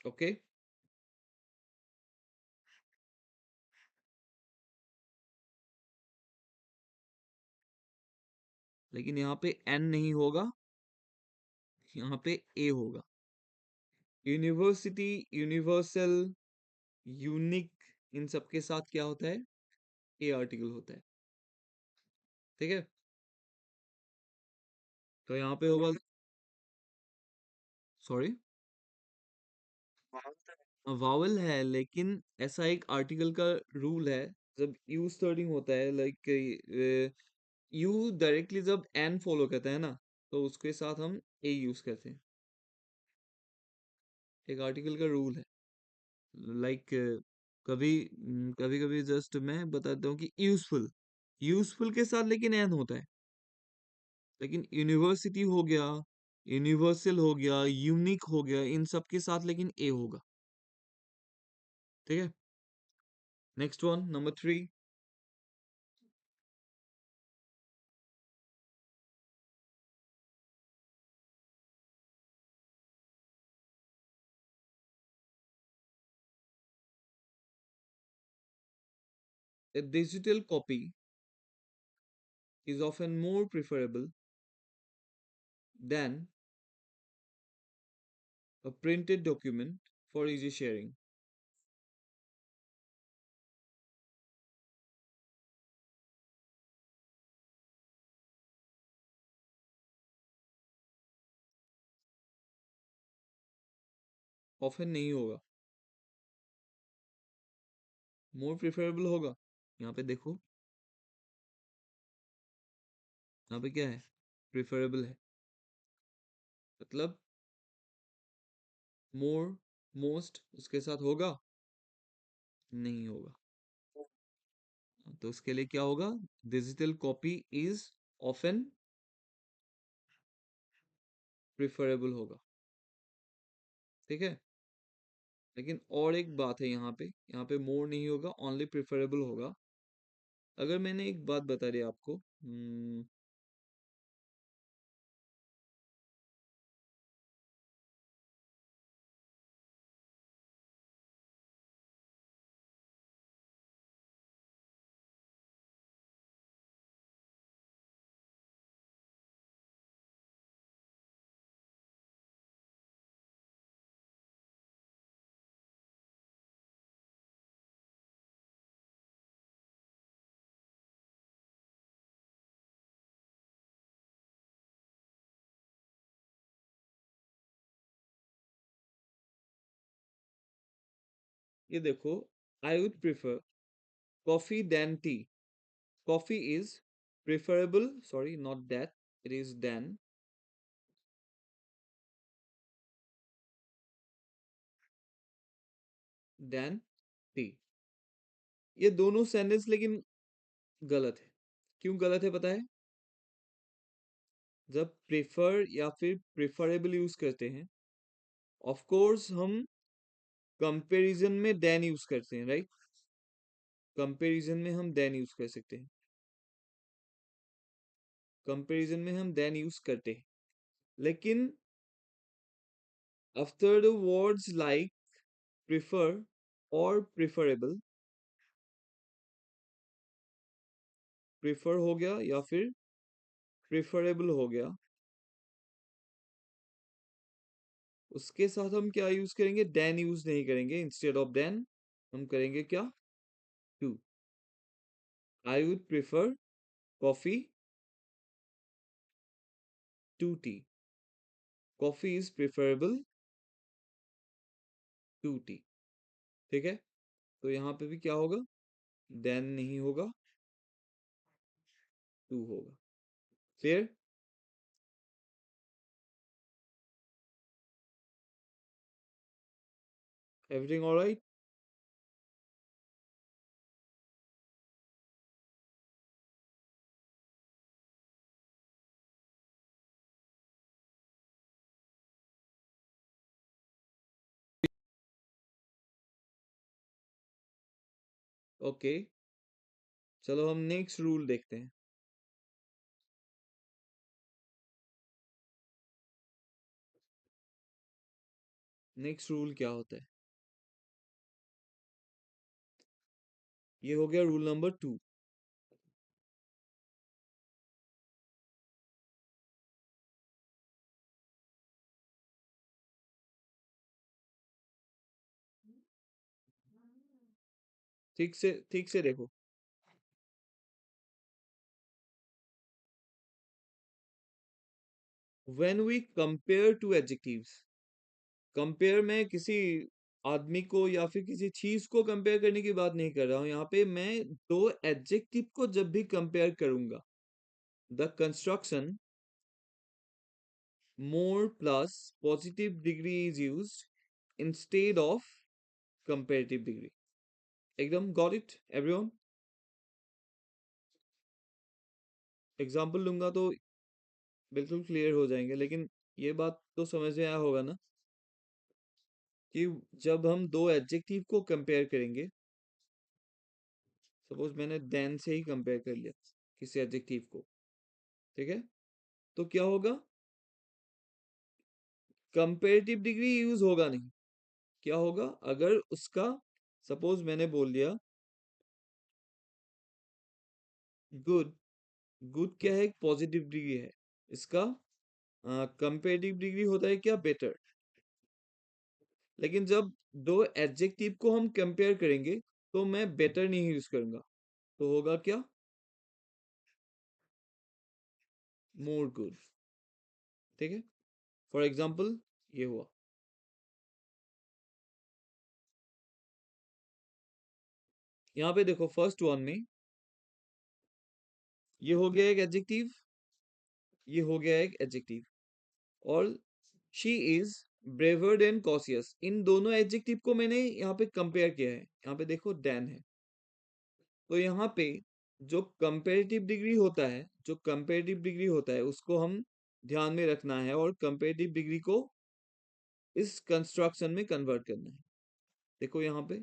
Okay, लेकिन यहाँ पे एन नहीं होगा, यहाँ पे ए होगा। यूनिवर्सिटी, यूनिवर्सल, यूनिक, इन सब के साथ क्या होता है? ए आर्टिकल होता है। ठीक है, तो यहाँ पे होगा, सॉरी, वावल है, लेकिन ऐसा एक आर्टिकल का रूल है, जब यू स्टार्टिंग होता है, लाइक यू डायरेक्टली जब एन फॉलो करता है ना, तो उसके साथ हम ए यूज करते हैं। एक आर्टिकल का रूल है, लाइक कभी कभी कभी जस्ट मैं बताता हूँ कि यूजफुल, यूजफुल के साथ लेकिन एन होता है, लेकिन यूनिवर्सिटी हो गया, यूनिवर्सल हो गया, यूनिक हो गया, इन सब के साथ लेकिन ए होगा। ठीक है, next one, number 3। A digital copy is often more preferable than a printed document for easy sharing. Often नहीं होगा, मोर प्रेफरेबल होगा। यहाँ पे देखो, यहाँ पे क्या है, प्रेफरेबल है, मतलब मोर, मोस्ट उसके साथ होगा, नहीं होगा। तो उसके लिए क्या होगा, digital copy is often preferable होगा। ठीक है, लेकिन और एक बात है, यहाँ पे मोर नहीं होगा, ओनली प्रेफरेबल होगा। अगर मैंने एक बात बता दी आपको, ये देखो, I would prefer coffee than tea. Coffee is preferable, sorry not that, it is than tea. ये दोनों सेंटेंस लेकिन गलत है। क्यों गलत है पता है? जब प्रेफर या फिर प्रेफरेबल यूज करते हैं, ऑफ कोर्स हम कंपैरिजन में देन यूज करते हैं, राइट? कंपैरिजन में हम देन यूज कर सकते हैं, कंपैरिजन में हम देन यूज करते हैं, लेकिन after the words like prefer और प्रेफरेबल, प्रेफर हो गया या फिर प्रेफरेबल हो गया, उसके साथ हम क्या यूज करेंगे, देन यूज नहीं करेंगे, इंस्टेड ऑफ देन हम करेंगे क्या, to. I would prefer coffee to tea, coffee is preferable to tea. ठीक है, तो यहाँ पे भी क्या होगा, देन नहीं होगा, टू होगा। क्लियर? Everything alright? ओके, चलो हम नेक्स्ट रूल देखते हैं। नेक्स्ट रूल क्या होता है? ये हो गया रूल नंबर 2। ठीक से देखो। When we compare two adjectives, compare में किसी आदमी को या फिर किसी चीज को कंपेयर करने की बात नहीं कर रहा हूं। यहाँ पे मैं दो एडजेक्टिव को जब भी कंपेयर करूंगा, the construction more plus positive degree is used instead of comparative degree. एकदम got it everyone? एग्जाम्पल दूंगा तो बिल्कुल क्लियर हो जाएंगे, लेकिन ये बात तो समझ में आया होगा ना कि जब हम दो एडजेक्टिव को कंपेयर करेंगे, सपोज मैंने देन से ही कंपेयर कर लिया किसी एडजेक्टिव को, ठीक है, तो क्या होगा? कंपेरेटिव डिग्री यूज होगा नहीं। क्या होगा अगर उसका, सपोज मैंने बोल दिया गुड। गुड क्या है? एक पॉजिटिव डिग्री है। इसका कंपेरेटिव डिग्री होता है क्या? बेटर। लेकिन जब दो एडजेक्टिव को हम कंपेयर करेंगे तो मैं बेटर नहीं यूज करूंगा, तो होगा क्या? More good. ठीक है, फॉर एग्जाम्पल ये हुआ। यहाँ पे देखो फर्स्ट वन में ये हो गया एक एडजेक्टिव, ये हो गया एक एडजेक्टिव, और she is braver than cautious. इन दोनों एडजेक्टिव को मैंने यहाँ पे कंपेयर किया है। यहाँ पे देखो डैन है, तो यहाँ पे जो कंपेरेटिव डिग्री होता है, जो कंपेरेटिव डिग्री होता है उसको हम ध्यान में रखना है, और कंपेरेटिव डिग्री को इस कंस्ट्रक्शन में कन्वर्ट करना है। देखो यहाँ पे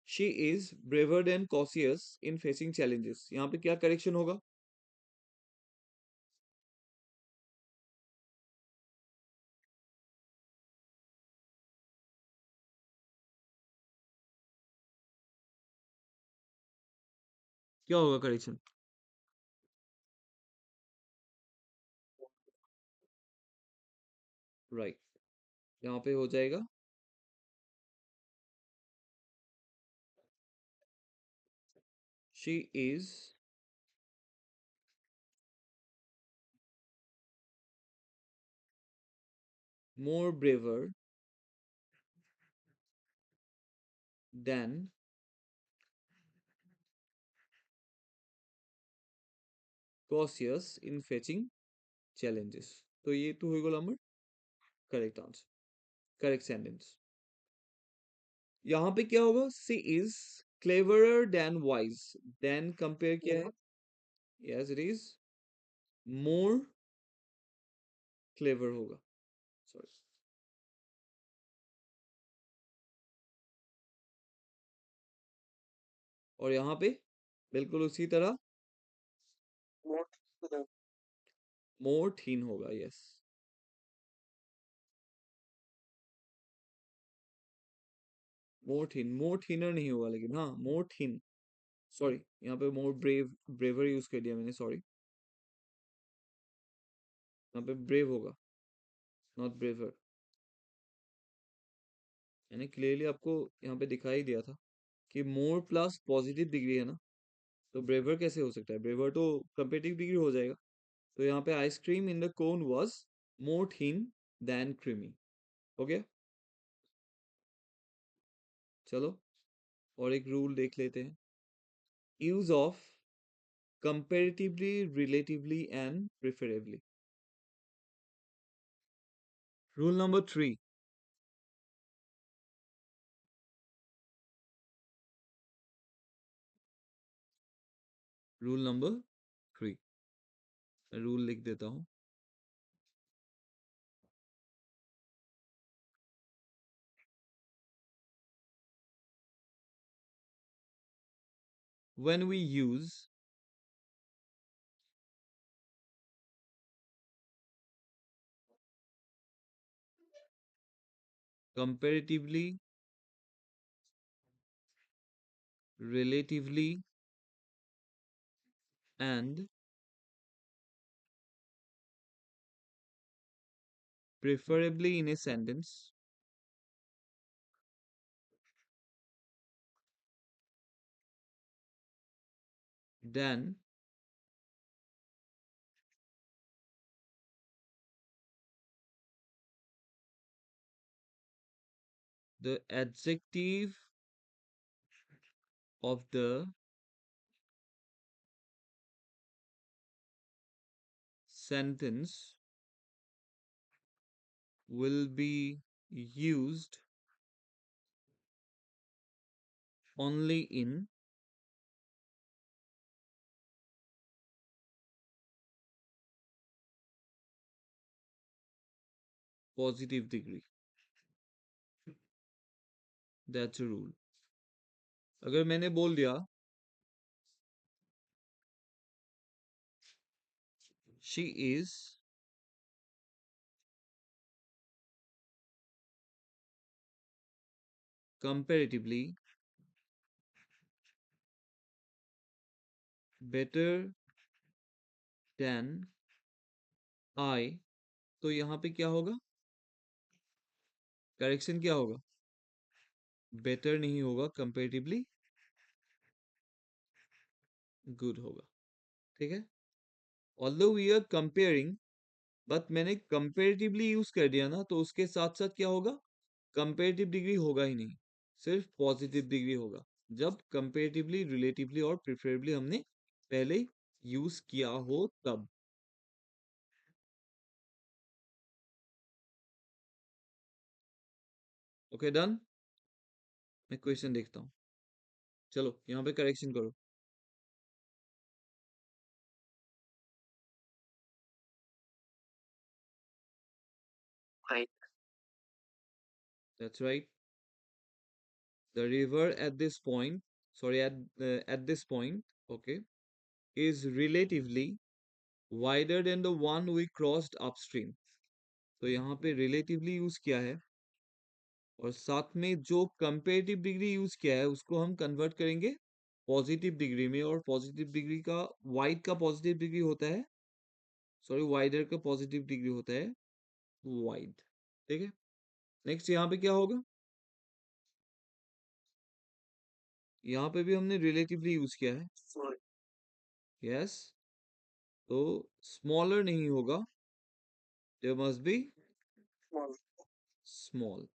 she is braver than cautious in facing challenges, यहाँ पे क्या करेक्शन होगा? क्या होगा करेक्शन? राइट, यहाँ पे हो जाएगा she is more braver than cautious in fetching challenges। तो ये तो होगा number correct answer, correct sentence. यहाँ पे क्या होगा? She is cleverer than wise. Then compare किया है, yes it is more clever होगा, सॉरी। और यहाँ पे बिल्कुल उसी तरह मोर थीन होगा, यस। मोर थीन, मोर थीनर नहीं होगा, लेकिन हाँ मोर थीन, सॉरी। यहाँ पे मोर ब्रेवर यूज कर दिया मैंने, सॉरी। यहाँ पे ब्रेव होगा, नॉट ब्रेवर। मैंने क्लियरली आपको यहाँ पे दिखाई दिया था कि मोर प्लस पॉजिटिव डिग्री है ना, तो ब्रेवर कैसे हो सकता है? ब्रेवर तो कंपेटिव डिग्री हो जाएगा। तो यहाँ पे ice cream in the cone was more thin than creamy. हो गया। चलो और एक रूल देख लेते हैं, use of comparatively, relatively and preferably। Rule number 3। Rule number 3, rule लिख देता हूं। When we use comparatively, relatively and preferably in a sentence, then The adjective of the sentence will be used only in positive degree. That's a rule. अगर मैंने बोल दिया she is comparatively better than I, तो यहाँ पे क्या होगा? करेक्शन क्या होगा? बेटर नहीं होगा, कंपेरेटिवली गुड होगा. ठीक है. Although we are comparing, but मैंने कंपेरेटिवली यूज कर दिया ना, तो उसके साथ साथ क्या होगा? कंपेरेटिव डिग्री होगा ही नहीं, सिर्फ पॉजिटिव डिग्री होगा. जब कंपेरेटिवली, रिलेटिवली और प्रिफरेबली हमने पहले यूज किया हो तब. Okay, done. मैं क्वेश्चन देखता हूँ. चलो यहाँ पे करेक्शन करो. That's right. The river at this point, sorry, at this point, okay, is relatively wider than the one we crossed upstream. तो यहाँ पे relatively यूज किया है, और साथ में जो कंपेरेटिव डिग्री यूज किया है उसको हम कन्वर्ट करेंगे पॉजिटिव डिग्री में. और पॉजिटिव डिग्री का, वाइड का पॉजिटिव डिग्री होता है, सॉरी, वाइडर का पॉजिटिव डिग्री होता है वाइड. ठीक है. नेक्स्ट यहाँ पे क्या होगा? यहाँ पे भी हमने रिलेटिवली यूज किया है. यस. तो स्मॉलर नहीं होगा, देयर मस्ट बी स्मॉल.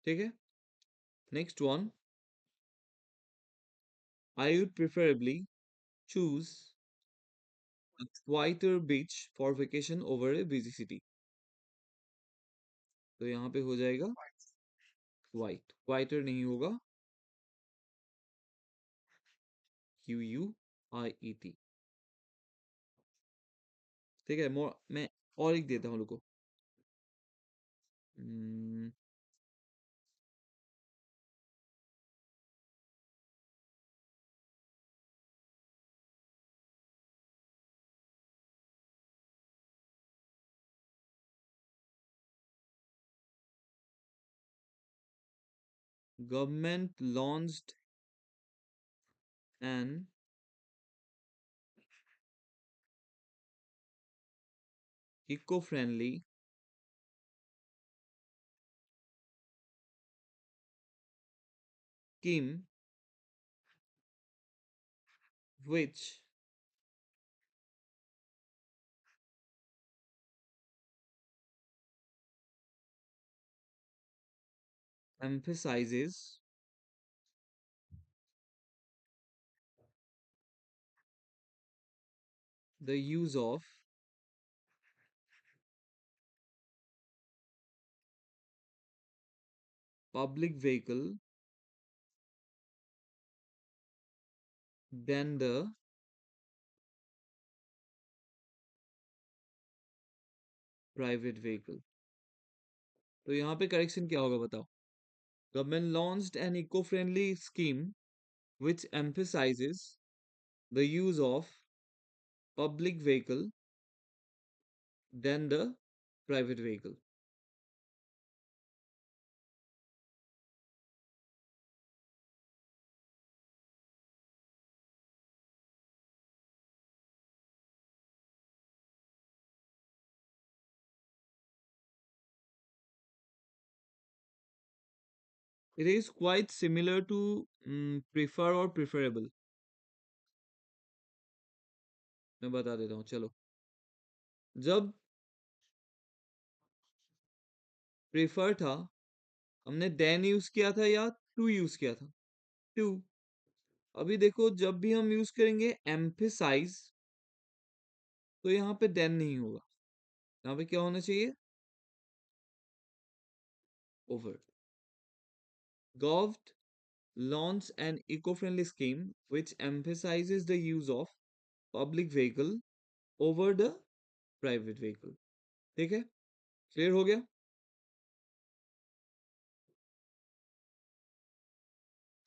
ठीक है. Next one, I would preferably choose a quieter beach for vacation over a busy city. तो यहाँ पे हो जाएगा क्वाइट. क्वाइटर नहीं होगा, QUIET. ठीक है. मोर मैं और एक देता हूँ, रुको. Government launched an eco-friendly scheme which emphasizes the use of public vehicle than the private vehicle. तो यहाँ पे करेक्शन क्या होगा बताओ? Government launched an eco-friendly scheme which emphasizes the use of public vehicle than the private vehicle. It is quite similar to prefer or preferable. मैं बता देता हूँ, चलो. जब प्रेफर था हमने देन यूज किया था या टू यूज किया था? टू। अभी देखो जब भी हम यूज करेंगे एम्फेसाइज, तो यहाँ पे देन नहीं होगा, यहाँ पे क्या होना चाहिए? Over. Govt launched an eco-friendly scheme which emphasizes the use of public vehicle over the private vehicle. ठीक है, क्लियर हो गया?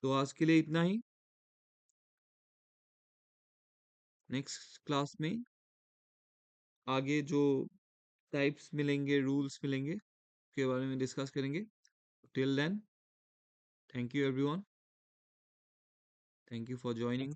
तो आज के लिए इतना ही। नेक्स्ट क्लास में आगे जो टाइप्स मिलेंगे, रूल्स मिलेंगे, उसके बारे में डिस्कस करेंगे। Till then, thank you everyone, thank you for joining.